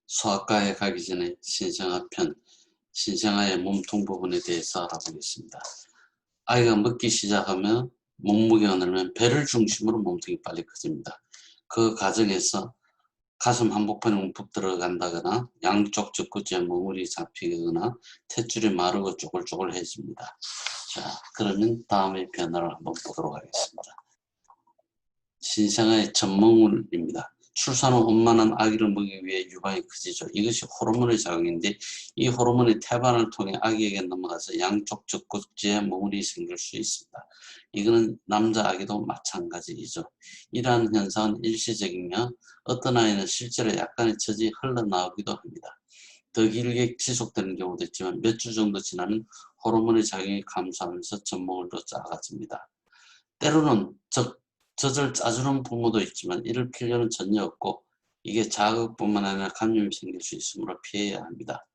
소아과에 가기 전에 신생아 편, 신생아의 몸통 부분에 대해서 알아보겠습니다. 아이가 먹기 시작하면 몸무게가 늘면 배를 중심으로 몸통이 빨리 커집니다. 그 과정에서 가슴 한복판에 움푹 들어간다거나 양쪽 젖구지에 멍울이 잡히거나 탯줄이 마르고 쪼글쪼글해집니다. 자, 그러면 다음의 변화를 한번 보도록 하겠습니다. 신생아의 젖멍울입니다. 출산 후 엄마는 아기를 먹이기 위해 유방이 커지죠. 이것이 호르몬의 작용인데 이 호르몬이 태반을 통해 아기에게 넘어가서 양쪽 젖꼭지에 멍울이 생길 수 있습니다. 이거는 남자 아기도 마찬가지이죠. 이러한 현상은 일시적이며 어떤 아이는 실제로 약간의 젖이 흘러나오기도 합니다. 더 길게 지속되는 경우도 있지만 몇 주 정도 지나면 호르몬의 작용이 감소하면서 젖멍울도 작아집니다. 때로는 젖을 짜주는 부모도 있지만 이럴 필요는 전혀 없고 이게 자극뿐만 아니라 감염이 생길 수 있으므로 피해야 합니다.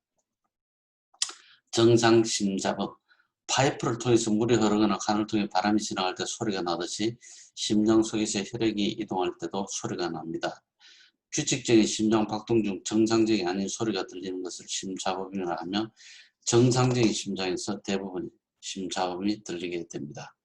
정상 심잡음, 파이프를 통해서 물이 흐르거나 간을 통해 바람이 지나갈 때 소리가 나듯이 심장 속에서 혈액이 이동할 때도 소리가 납니다. 규칙적인 심장 박동 중 정상적이 아닌 소리가 들리는 것을 심잡음이라 하며 정상적인 심장에서 대부분 심잡음이 들리게 됩니다.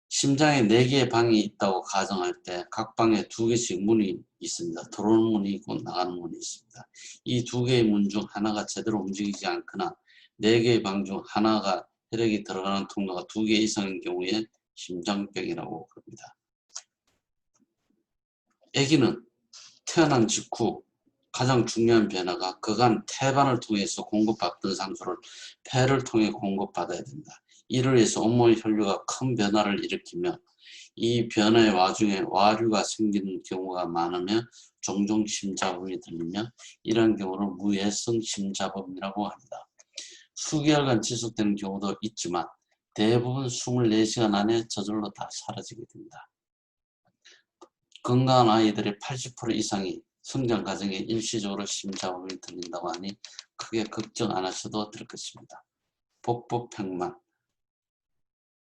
심장에 4개의 방이 있다고 가정할 때 각 방에 2개씩 문이 있습니다. 들어오는 문이 있고 나가는 문이 있습니다. 이 2개의 문 중 하나가 제대로 움직이지 않거나 4개의 방 중 하나가 혈액이 들어가는 통로가 2개 이상인 경우에 심장병이라고 합니다. 아기는 태어난 직후 가장 중요한 변화가 그간 태반을 통해서 공급받던 산소를 폐를 통해 공급받아야 됩니다. 이를 위해서 온몸의 혈류가 큰 변화를 일으키며 이 변화의 와중에 와류가 생기는 경우가 많으며 종종 심잡음이 들리며 이러한 경우를 무해성 심잡음이라고 합니다. 수개월간 지속되는 경우도 있지만 대부분 24시간 안에 저절로 다 사라지게 됩니다. 건강한 아이들의 80% 이상이 성장 과정에 일시적으로 심잡음이 들린다고 하니 크게 걱정 안 하셔도 될 것입니다. 복부 평만.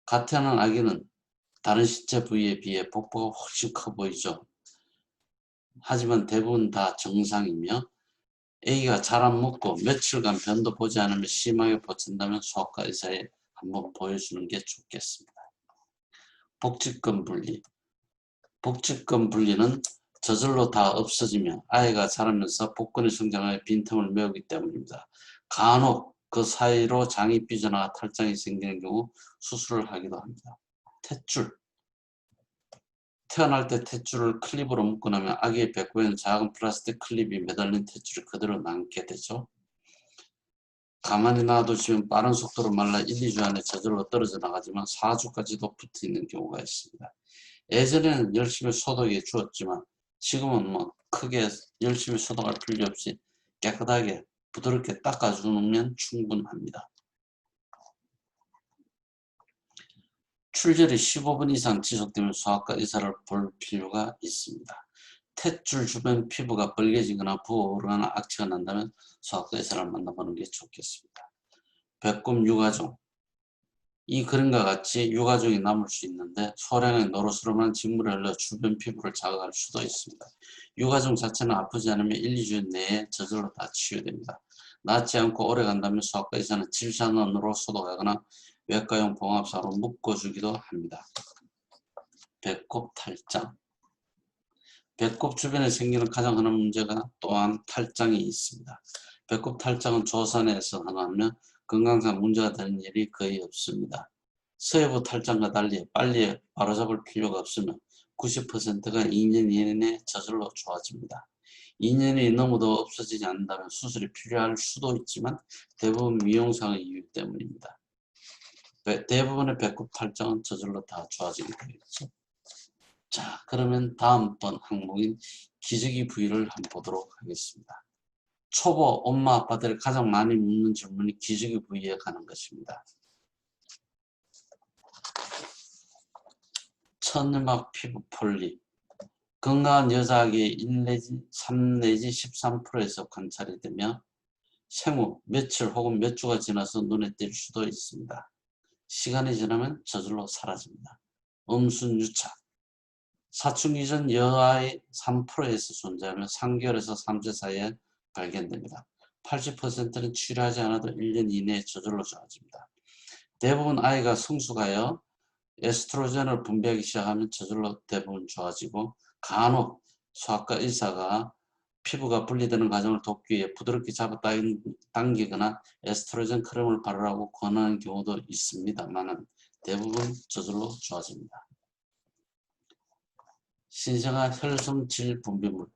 갓 태어난 아기는 다른 신체 부위에 비해 복부가 훨씬 커 보이죠. 하지만 대부분 다 정상이며 아기가 잘 안 먹고 며칠간 변도 보지 않으면 심하게 보친다면 소아과 의사에 한번 보여주는 게 좋겠습니다. 복직근 분리. 복직근 분리는 저절로 다 없어지며 아이가 자라면서 복근의 성장에 빈틈을 메우기 때문입니다. 간혹 그 사이로 장이 삐져나가 탈장이 생기는 경우 수술을 하기도 합니다. 탯줄. 태어날 때 탯줄을 클립으로 묶고 나면 아기의 배꼽에는 작은 플라스틱 클립이 매달린 탯줄이 그대로 남게 되죠. 가만히 놔두시면 빠른 속도로 말라 1-2주 안에 저절로 떨어져 나가지만 4주까지도 붙어 있는 경우가 있습니다. 예전에는 열심히 소독해 주었지만 지금은 크게 열심히 소독할 필요 없이 깨끗하게 부드럽게 닦아주면 충분합니다. 출혈이 15분 이상 지속되면 소아과 의사를 볼 필요가 있습니다. 탯줄 주변 피부가 빨개지거나 부어오르거나 악취가 난다면 소아과 의사를 만나보는 게 좋겠습니다. 배꼽 유가종. 이 그림과 같이 유가종이 남을 수 있는데 소량의 노로스름한 직물을 흘러 주변 피부를 자극할 수도 있습니다. 유가종 자체는 아프지 않으면 1-2주 내에 저절로 다 치유됩니다. 낫지 않고 오래 간다면 소아과 의사는 질산원으로 소독하거나 외과용 봉합사로 묶어주기도 합니다. 배꼽 탈장. 배꼽 주변에 생기는 가장 흔한 문제가 또한 탈장이 있습니다. 배꼽 탈장은 조산에서 하나면 건강상 문제가 되는 일이 거의 없습니다. 서해부 탈장과 달리 빨리 바로잡을 필요가 없으며 90%가 2년 이내에 저절로 좋아집니다. 2년이 넘어도 없어지지 않는다면 수술이 필요할 수도 있지만 대부분 미용상의 이유 때문입니다. 대부분의 배꼽 탈장은 저절로 다 좋아지게 되겠죠. 자, 그러면 다음번 항목인 기저귀 부위를 한번 보도록 하겠습니다. 초보 엄마 아빠들이 가장 많이 묻는 질문이 기저귀 부위에 관한 것입니다. 천내막 피부 폴립. 건강한 여자아기의 3 내지 13%에서 관찰이 되며 생후 며칠 혹은 몇 주가 지나서 눈에 띌 수도 있습니다. 시간이 지나면 저절로 사라집니다. 음순유착. 사춘기 전 여아의 3%에서 존재하며 3개월에서 3세 사이에 발견됩니다. 80%는 치료하지 않아도 1년 이내에 저절로 좋아집니다. 대부분 아이가 성숙하여 에스트로겐을 분비하기 시작하면 저절로 대부분 좋아지고, 간혹 소아과 의사가 피부가 분리되는 과정을 돕기 위해 부드럽게 잡아당기거나 에스트로겐 크림을 바르라고 권하는 경우도 있습니다만 대부분 저절로 좋아집니다. 신생아 혈성질 분비물.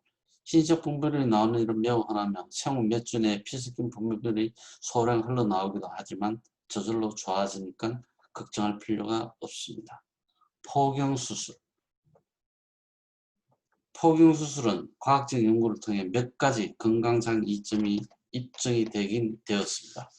신적 분비물이 나오는 일은 매우 흔하며 생후 몇 주 내에 피 섞인 분비물이 소량 흘러나오기도 하지만 저절로 좋아지니까 걱정할 필요가 없습니다. 포경수술. 포경수술은 과학적 연구를 통해 몇 가지 건강상 이점이 입증이 되긴 되었습니다.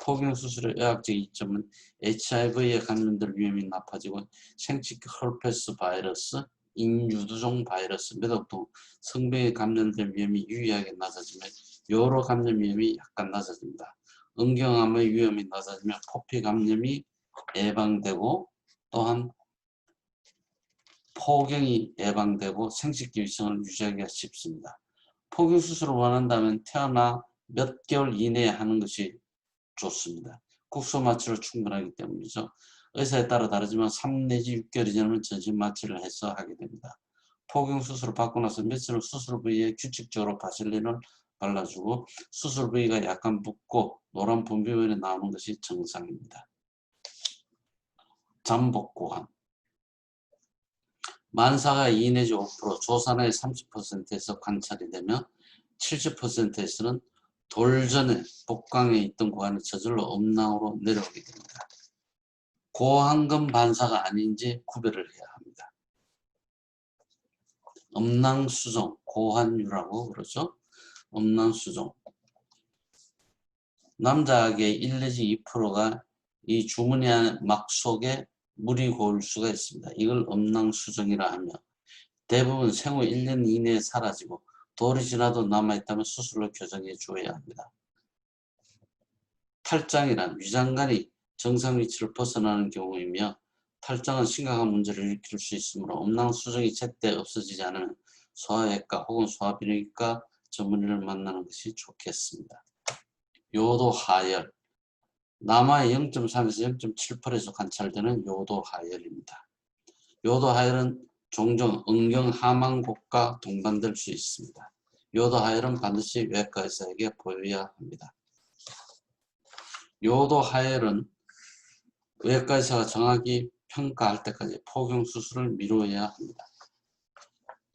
포경수술의 의학적 이점은 HIV에 감염될 위험이 높아지고 생식기 herpes 바이러스, 인유두종 바이러스, 매독등 성병에 감염될 위험이 유의하게 낮아지며 여러 감염 위험이 약간 낮아집니다. 응경암의 위험이 낮아지며 포피 감염이 예방되고 또한 포경이 예방되고 생식기 위생을 유지하기가 쉽습니다. 포경수술을 원한다면 태어나 몇 개월 이내에 하는 것이 좋습니다. 국소 마취로 충분하기 때문이죠. 의사에 따라 다르지만 3 내지 6개월이 지나면 전신 마취를 해서 하게 됩니다. 포경수술을 받고 나서 며칠 후 수술 부위에 규칙적으로 바셀린을 발라주고 수술 부위가 약간 붓고 노란 분비물이 나오는 것이 정상입니다. 잠복고환. 만사가 2 내지 5%, 조산의 30%에서 관찰이 되며 70%에서는 돌전에 복강에 있던 고환이 저절로 음낭으로 내려오게 됩니다. 고환근 반사가 아닌지 구별을 해야 합니다. 음낭수종, 고환유라고 그러죠. 음낭수종. 남자에게 1 내지 2%가 이 주머니 막 속에 물이 고일 수가 있습니다. 이걸 음낭수종이라 하며 대부분 생후 1년 이내에 사라지고 돌이 지나도 남아있다면 수술로 교정해 주어야 합니다. 탈장이란 위장관이 정상 위치를 벗어나는 경우이며 탈장은 심각한 문제를 일으킬 수 있으므로 음낭수정이 제때 없어지지 않으면 소아외과 혹은 소아비뇨기과 전문의를 만나는 것이 좋겠습니다. 요도하열. 남아의 0.3에서 0.7%에서 관찰되는 요도하열입니다. 요도하열은 종종 응경하망곡과 동반될 수 있습니다. 요도하열은 반드시 외과 의사에게 보여야 합니다. 요도하열은 외과 의사가 정확히 평가할 때까지 포경수술을 미루어야 합니다.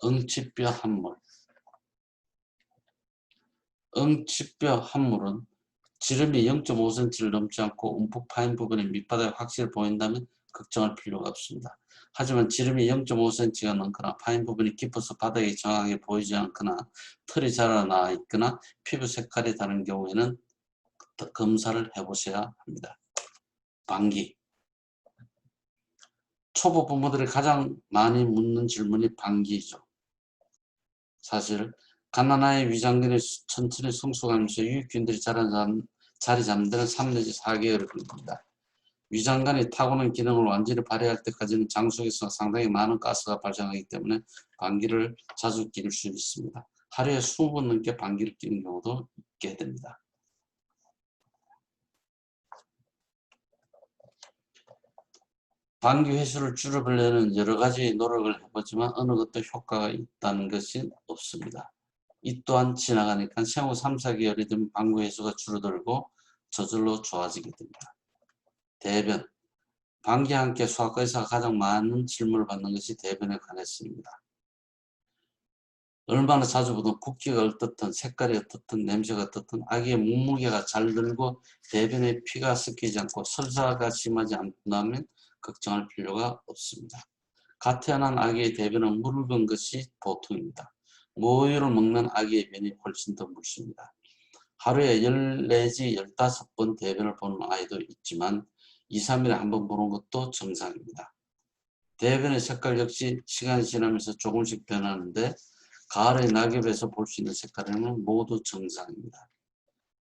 응치뼈 함몰. 응치뼈 함몰은 지름이 0.5cm를 넘지 않고 움푹 파인 부분이 밑바닥에 확실히 보인다면 걱정할 필요가 없습니다. 하지만 지름이 0.5cm가 넘거나 파인 부분이 깊어서 바닥이 정확하게 보이지 않거나 털이 자라나 있거나 피부 색깔이 다른 경우에는 검사를 해보셔야 합니다. 방귀. 초보 부모들이 가장 많이 묻는 질문이 방귀죠. 사실 갓난아이 위장근이 천천히 성숙하면서 유익균들이 자리 잡는 데는 3 내지 4개월이 걸립니다. 위장관이 타고난 기능을 완전히 발휘할 때까지는 장속에서 상당히 많은 가스가 발생하기 때문에 방귀를 자주 낄 수 있습니다. 하루에 20번 넘게 방귀를 뀌는 경우도 있게 됩니다. 방귀 횟수를 줄여보려는 여러 가지 노력을 해보지만 어느 것도 효과가 있다는 것이 없습니다. 이 또한 지나가니까 생후 3, 4개월이 되면 방귀 횟수가 줄어들고 저절로 좋아지게 됩니다. 대변. 방귀와 함께 소아과 의사가 가장 많은 질문을 받는 것이 대변에 관해서입니다. 얼마나 자주 보든 붓기가 어떻든 색깔이 어떻든 냄새가 어떻든 아기의 몸무게가 잘 늘고 대변에 피가 섞이지 않고 설사가 심하지 않다면 걱정할 필요가 없습니다. 갓 태어난 아기의 대변은 묽은 것이 보통입니다. 모유를 먹는 아기의 변이 훨씬 더 묽습니다. 하루에 10 내지 15번 대변을 보는 아이도 있지만 2, 3일에 한 번 보는 것도 정상입니다. 대변의 색깔 역시 시간이 지나면서 조금씩 변하는데 가을의 낙엽에서 볼 수 있는 색깔은 모두 정상입니다.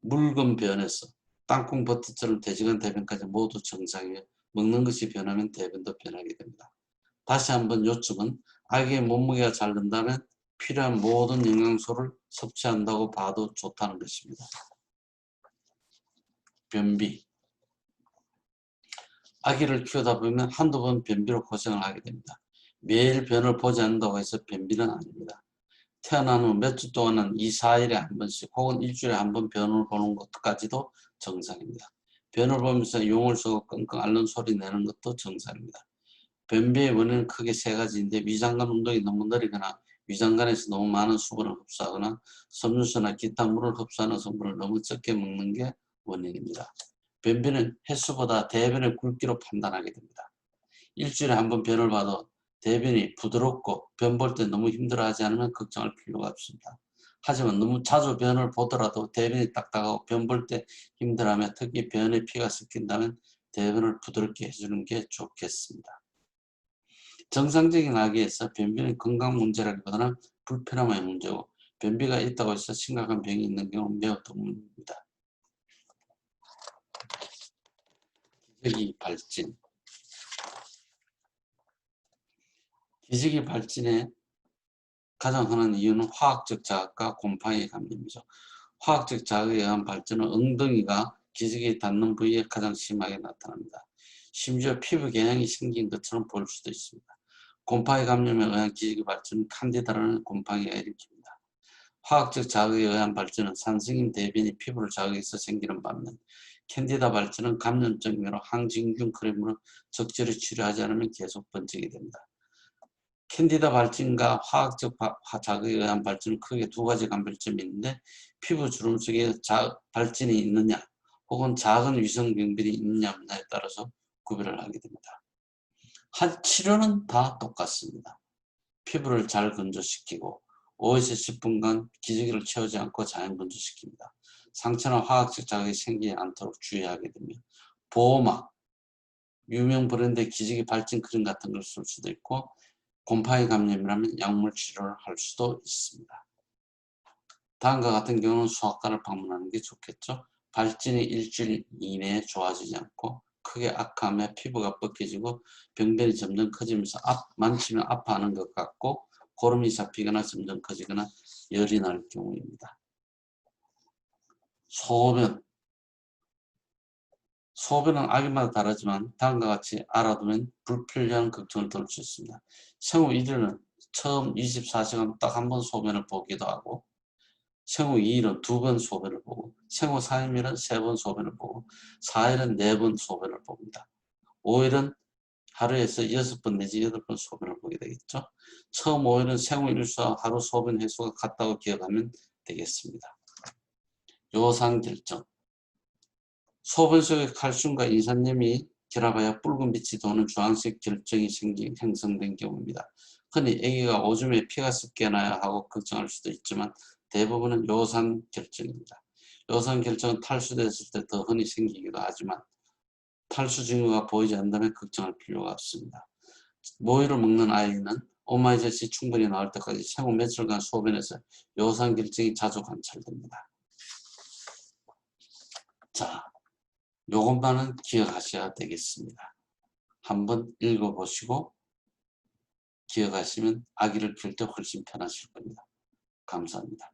묽은 변에서 땅콩 버터처럼 대직한 대변까지 모두 정상이에요. 먹는 것이 변하면 대변도 변하게 됩니다. 다시 한번 요점은 아기의 몸무게가 잘 는다면 필요한 모든 영양소를 섭취한다고 봐도 좋다는 것입니다. 변비. 아기를 키우다 보면 한두 번 변비로 고생을 하게 됩니다. 매일 변을 보지 않는다고 해서 변비는 아닙니다. 태어난 후 몇 주 동안은 2, 4일에 한 번씩 혹은 일주일에 한 번 변을 보는 것까지도 정상입니다. 변을 보면서 용을 쓰고 끙끙 앓는 소리 내는 것도 정상입니다. 변비의 원인은 크게 세 가지인데 위장관 운동이 너무 느리거나 위장관에서 너무 많은 수분을 흡수하거나 섬유소나 기타 물을 흡수하는 성분을 너무 적게 먹는 게 원인입니다. 변비는 횟수보다 대변의 굵기로 판단하게 됩니다. 일주일에 한 번 변을 봐도 대변이 부드럽고 변 볼 때 너무 힘들어하지 않으면 걱정할 필요가 없습니다. 하지만 너무 자주 변을 보더라도 대변이 딱딱하고 변 볼 때 힘들어하며 특히 변에 피가 섞인다면 대변을 부드럽게 해주는 게 좋겠습니다. 정상적인 아기에서 변비는 건강 문제라기보다는 불편함의 문제고 변비가 있다고 해서 심각한 병이 있는 경우는 매우 드뭅니다. 기저귀 발진. 기저귀 발진의 가장 흔한 이유는 화학적 자극과 곰팡이 감염이죠. 화학적 자극에 의한 발진은 엉덩이가 기저귀에 닿는 부위에 가장 심하게 나타납니다. 심지어 피부 개양이 생긴 것처럼 보일 수도 있습니다. 곰팡이 감염에 의한 기저귀 발진은 칸디다라는 곰팡이가 일으킵니다. 화학적 자극에 의한 발진은 산성인 대변이 피부를 자극해서 생기는 반면 캔디다 발진은 감염적으로 항진균 크림으로 적절히 치료하지 않으면 계속 번지게 됩니다. 캔디다 발진과 화학적 자극에 의한 발진은 크게 두 가지 감별점이 있는데 피부 주름 속에 발진이 있느냐 혹은 작은 위성병들이 있느냐 없느냐에 따라서 구별을 하게 됩니다. 치료는 다 똑같습니다. 피부를 잘 건조시키고 5에서 10분간 기저귀를 채우지 않고 자연 건조시킵니다. 상처나 화학적 자극이 생기지 않도록 주의하게 되며 보호막, 유명 브랜드의 기저귀 발진 크림 같은 걸 쓸 수도 있고 곰팡이 감염이라면 약물 치료를 할 수도 있습니다. 다음과 같은 경우는 수학과를 방문하는 게 좋겠죠. 발진이 일주일 이내에 좋아지지 않고 크게 악화하며 피부가 벗겨지고 병변이 점점 커지면서 만지면 아파하는 것 같고 고름이 잡히거나 점점 커지거나 열이 날 경우입니다. 소변은 아기마다 다르지만 다음과 같이 알아두면 불필요한 걱정을 덜 수 있습니다. 생후 1일은 처음 24시간 딱 한 번 소변을 보기도 하고 생후 2일은 2번 소변을 보고 생후 3일은 3번 소변을 보고 4일은 4번 소변을 봅니다. 5일은 하루에서 6번 내지 8번 소변을 보게 되겠죠. 처음 5일은 생후 일수와 하루 소변 횟수가 같다고 기억하면 되겠습니다. 요산 결정. 소변 속에 칼슘과 인산염이 결합하여 붉은 빛이 도는 주황색 결정이 형성된 경우입니다. 흔히 아기가 오줌에 피가 섞여나야 하고 걱정할 수도 있지만 대부분은 요산 결정입니다. 요산 결정은 탈수됐을 때 더 흔히 생기기도 하지만 탈수 징후가 보이지 않는다면 걱정할 필요가 없습니다. 모유를 먹는 아이는 오마이젖이 충분히 나올 때까지 생후 며칠간 소변에서 요산 결정이 자주 관찰됩니다. 자, 요것만은 기억하셔야 되겠습니다. 한번 읽어보시고 기억하시면 아기를 키울 때 훨씬 편하실 겁니다. 감사합니다.